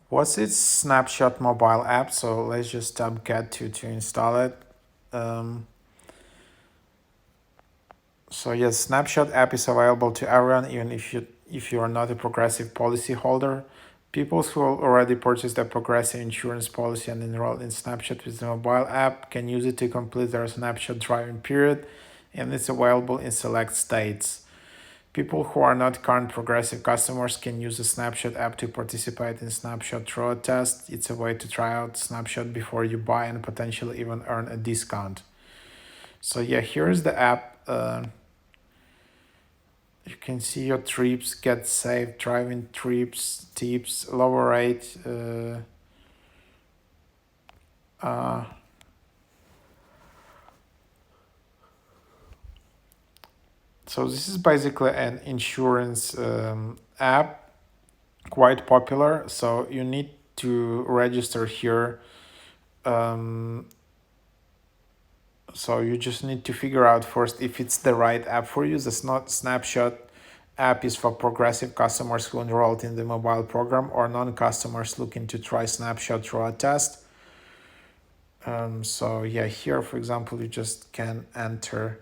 What's its Snapshot Mobile app? So let's just tap get to install it. Um, so yes, Snapshot app is available to everyone, even if you are not a Progressive policy holder. People who already purchased a Progressive insurance policy and enrolled in Snapshot with the mobile app can use it to complete their Snapshot driving period, and it's available in select states. People who are not current Progressive customers can use the Snapshot app to participate in Snapshot road test. It's a way to try out Snapshot before you buy and potentially even earn a discount. So yeah, here's the app. You can see your trips, get saved, driving trips, tips, lower rate. Uh, so this is basically an insurance app, quite popular. So you need to register here. Um, So you just need to figure out first if it's the right app for you. The Snapshot app is for Progressive customers who enrolled in the mobile program or non-customers looking to try Snapshot through a test. So yeah, here, for example, you just can enter.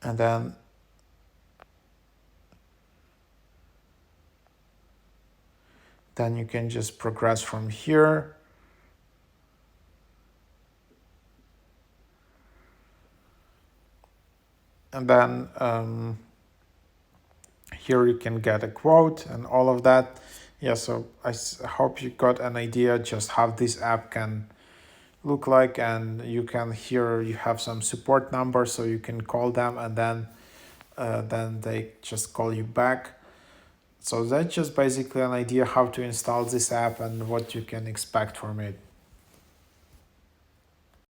And then you can just progress from here. And then here you can get a quote and all of that. Yeah, so I hope you got an idea just how this app can look like, and you can here you have some support numbers so you can call them, and then they just call you back. So that's just basically an idea how to install this app and what you can expect from it.